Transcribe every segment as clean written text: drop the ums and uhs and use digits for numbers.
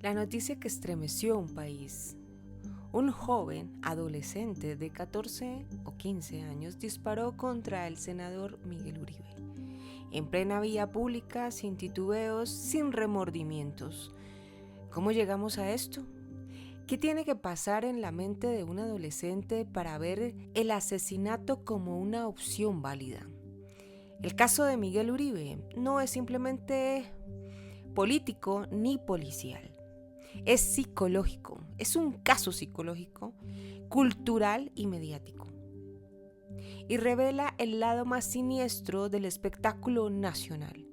La noticia que estremeció un país. Un joven adolescente de 14 o 15 años disparó contra el senador Miguel Uribe, en plena vía pública, sin titubeos, sin remordimientos. ¿Cómo llegamos a esto? ¿Qué tiene que pasar en la mente de un adolescente para ver el asesinato como una opción válida? El caso de Miguel Uribe no es simplemente político ni policial. Es psicológico, es un caso psicológico, cultural y mediático. Y revela el lado más siniestro del espectáculo nacional,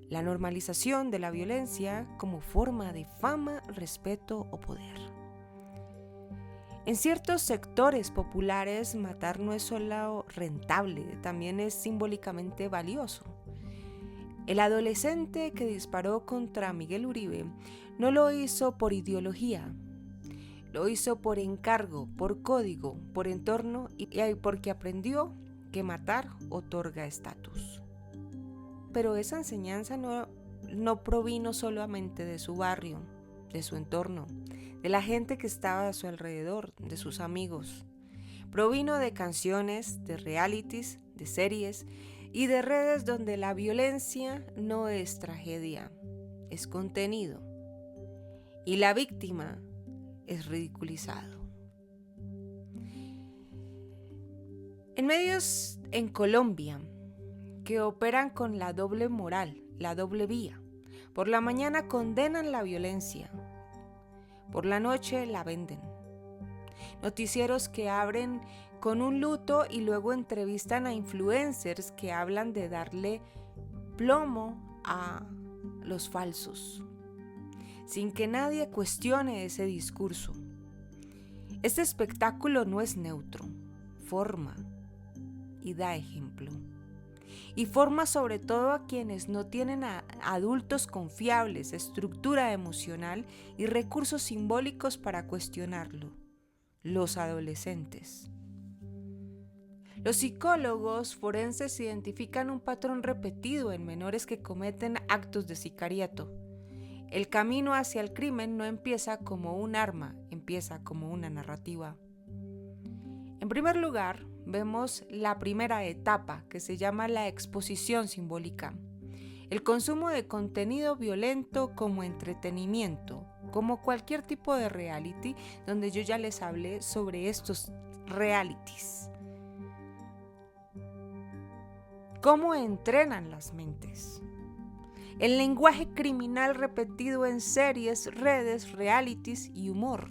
la normalización de la violencia como forma de fama, respeto o poder. En ciertos sectores populares, matar no es solo rentable, también es simbólicamente valioso. El adolescente que disparó contra Miguel Uribe no lo hizo por ideología, lo hizo por encargo, por código, por entorno y porque aprendió que matar otorga estatus. Pero esa enseñanza no provino solamente de su barrio, de su entorno, de la gente que estaba a su alrededor, de sus amigos. Provino de canciones, de realities, de series y de redes donde la violencia no es tragedia, es contenido. Y la víctima es ridiculizado. En medios en Colombia que operan con la doble moral, la doble vía, por la mañana condenan la violencia, por la noche la venden. Noticieros que abren con un luto y luego entrevistan a influencers que hablan de darle plomo a los falsos, sin que nadie cuestione ese discurso. Este espectáculo no es neutro, forma y da ejemplo. Y forma sobre todo a quienes no tienen adultos confiables, estructura emocional y recursos simbólicos para cuestionarlo: los adolescentes. Los psicólogos forenses identifican un patrón repetido en menores que cometen actos de sicariato. El camino hacia el crimen no empieza como un arma, empieza como una narrativa. En primer lugar, vemos la primera etapa, que se llama la exposición simbólica. El consumo de contenido violento como entretenimiento, como cualquier tipo de reality, donde yo ya les hablé sobre estos realities. ¿Cómo entrenan las mentes? El lenguaje criminal repetido en series, redes, realities y humor,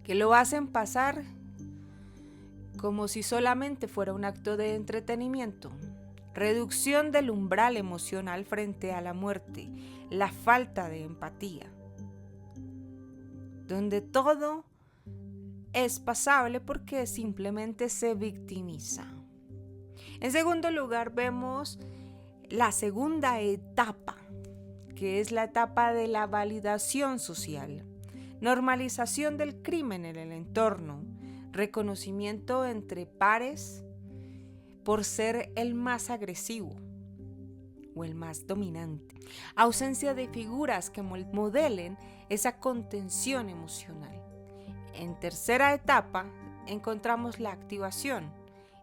que lo hacen pasar como si solamente fuera un acto de entretenimiento. Reducción del umbral emocional frente a la muerte, la falta de empatía, donde todo es pasable porque simplemente se victimiza. En segundo lugar, vemos la segunda etapa, que es la etapa de la validación social, normalización del crimen en el entorno, reconocimiento entre pares por ser el más agresivo o el más dominante, ausencia de figuras que modelen esa contención emocional. En tercera etapa encontramos la activación,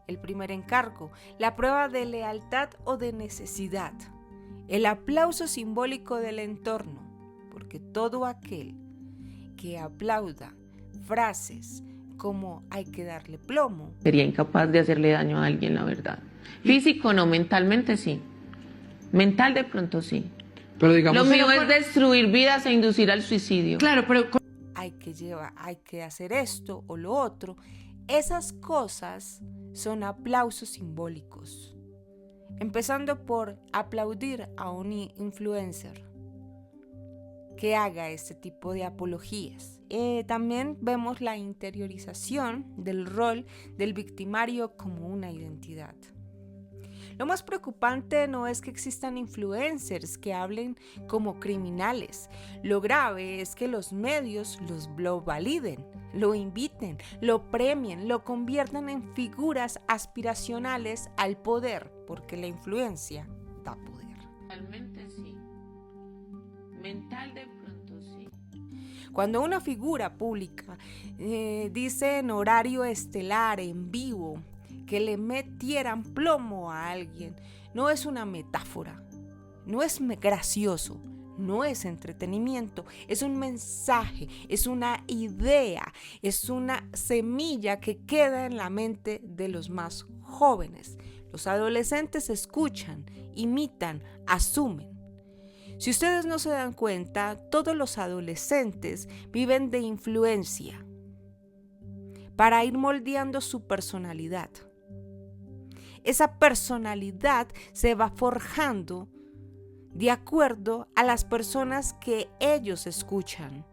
el primer encargo, la prueba de lealtad o de necesidad, el aplauso simbólico del entorno, porque todo aquel que aplauda frases como hay que darle plomo sería incapaz de hacerle daño a alguien, la verdad. Físico no, mentalmente sí. Mental de pronto sí. Pero digamos, Lo mío es destruir vidas e inducir al suicidio. claro, pero hay que hacer esto o lo otro. Esas cosas son aplausos simbólicos. Empezando por aplaudir a un influencer que haga este tipo de apologías. También vemos la interiorización del rol del victimario como una identidad. Lo más preocupante no es que existan influencers que hablen como criminales. Lo grave es que los medios lo validen, lo inviten, lo premien, lo conviertan en figuras aspiracionales al poder, porque la influencia da poder. Realmente sí. Mental de pronto Cuando una figura pública dice en horario estelar, en vivo, que le metieran plomo a alguien, no es una metáfora, no es gracioso, no es entretenimiento, es un mensaje, es una idea, es una semilla que queda en la mente de los más jóvenes. Los adolescentes escuchan, imitan, asumen. Si ustedes no se dan cuenta, todos los adolescentes viven de influencia para ir moldeando su personalidad. Esa personalidad se va forjando de acuerdo a las personas que ellos escuchan.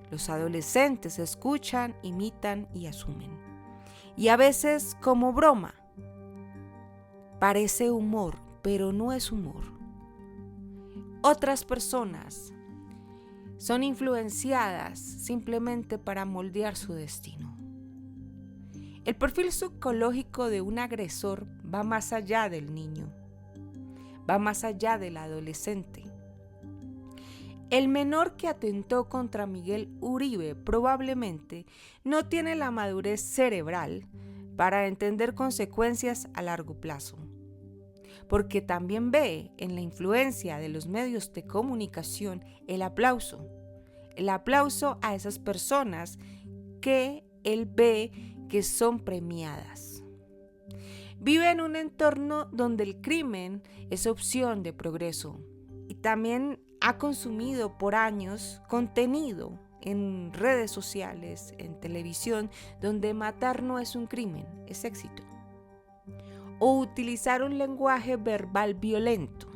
Los adolescentes escuchan, imitan y asumen. Y a veces, como broma, parece humor, pero no es humor. Otras personas son influenciadas simplemente para moldear su destino. El perfil psicológico de un agresor va más allá del niño, va más allá del adolescente. El menor que atentó contra Miguel Uribe probablemente no tiene la madurez cerebral para entender consecuencias a largo plazo, porque también ve en la influencia de los medios de comunicación el aplauso a esas personas que él ve que son premiadas. Vive en un entorno donde el crimen es opción de progreso y también ha consumido por años contenido en redes sociales, en televisión, donde matar no es un crimen, es éxito. O utilizar un lenguaje verbal violento.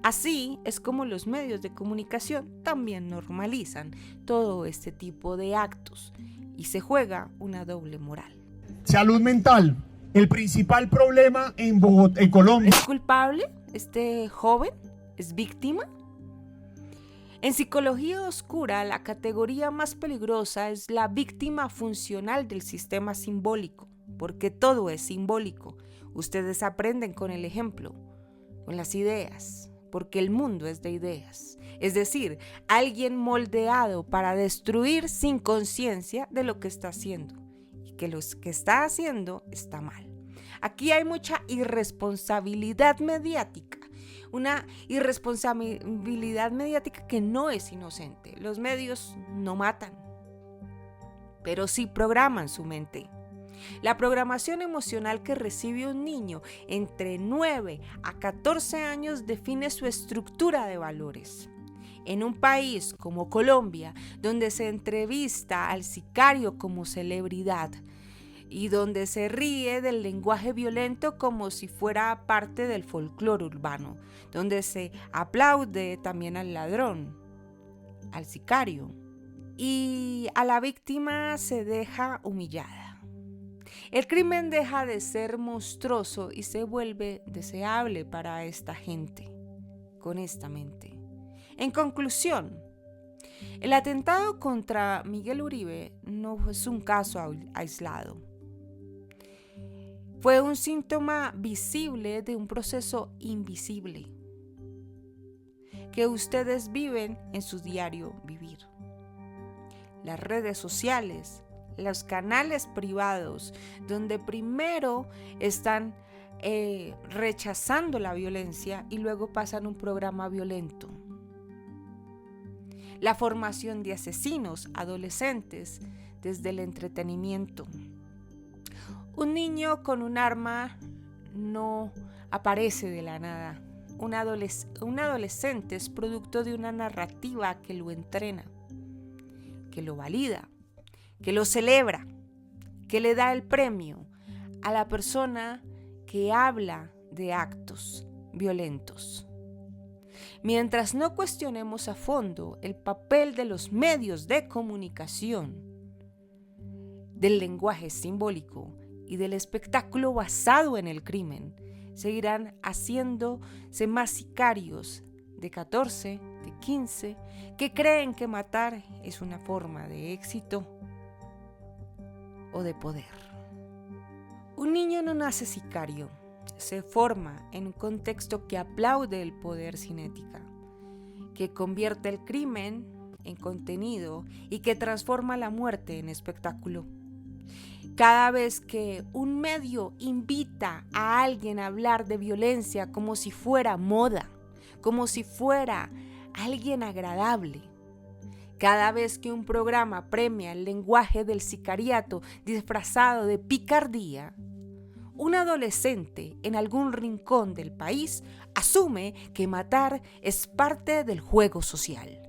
Así es como los medios de comunicación también normalizan todo este tipo de actos y se juega una doble moral. Salud mental, el principal problema en Bogotá, en Colombia. ¿Es culpable este joven? ¿Es víctima? En psicología oscura, la categoría más peligrosa es la víctima funcional del sistema simbólico, porque todo es simbólico. Ustedes aprenden con el ejemplo, con las ideas, porque el mundo es de ideas. Es decir, alguien moldeado para destruir sin conciencia de lo que está haciendo y que lo que está haciendo está mal. Aquí hay mucha irresponsabilidad mediática, una irresponsabilidad mediática que no es inocente. Los medios no matan, pero sí programan su mente. La programación emocional que recibe un niño entre 9 a 14 años define su estructura de valores. En un país como Colombia, donde se entrevista al sicario como celebridad y donde se ríe del lenguaje violento como si fuera parte del folclore urbano, donde se aplaude también al ladrón, al sicario, y a la víctima se deja humillada. El crimen deja de ser monstruoso y se vuelve deseable para esta gente, con esta mente. En conclusión, el atentado contra Miguel Uribe no es un caso aislado. Fue un síntoma visible de un proceso invisible que ustedes viven en su diario vivir. Las redes sociales, los canales privados, donde primero están rechazando la violencia y luego pasan un programa violento. La formación de asesinos adolescentes desde el entretenimiento. Un niño con un arma no aparece de la nada. Un adolescente es producto de una narrativa que lo entrena, que lo valida, que lo celebra, que le da el premio a la persona que habla de actos violentos. Mientras no cuestionemos a fondo el papel de los medios de comunicación, del lenguaje simbólico y del espectáculo basado en el crimen, seguirán haciéndose más sicarios de 14, de 15, que creen que matar es una forma de éxito o de poder. Un niño no nace sicario, se forma en un contexto que aplaude el poder sin ética, que convierte el crimen en contenido y que transforma la muerte en espectáculo. Cada vez que un medio invita a alguien a hablar de violencia como si fuera moda, como si fuera alguien agradable, cada vez que un programa premia el lenguaje del sicariato disfrazado de picardía, un adolescente en algún rincón del país asume que matar es parte del juego social.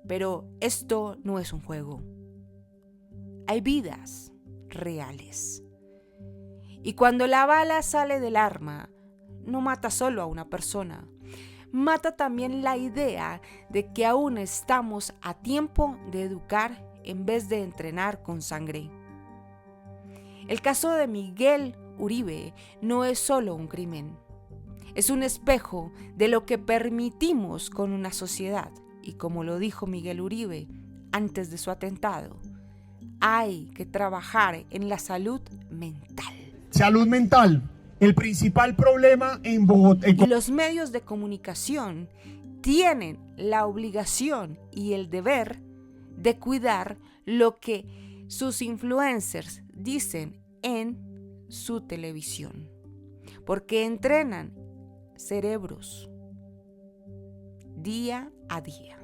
Pero esto no es un juego. Hay vidas reales. Y cuando la bala sale del arma, no mata solo a una persona, mata también la idea de que aún estamos a tiempo de educar en vez de entrenar con sangre. El caso de Miguel Uribe no es solo un crimen, es un espejo de lo que permitimos con una sociedad. Y como lo dijo Miguel Uribe antes de su atentado, hay que trabajar en la salud mental. Salud mental. El principal problema en Bogotá. Y los medios de comunicación tienen la obligación y el deber de cuidar lo que sus influencers dicen en su televisión, porque entrenan cerebros día a día.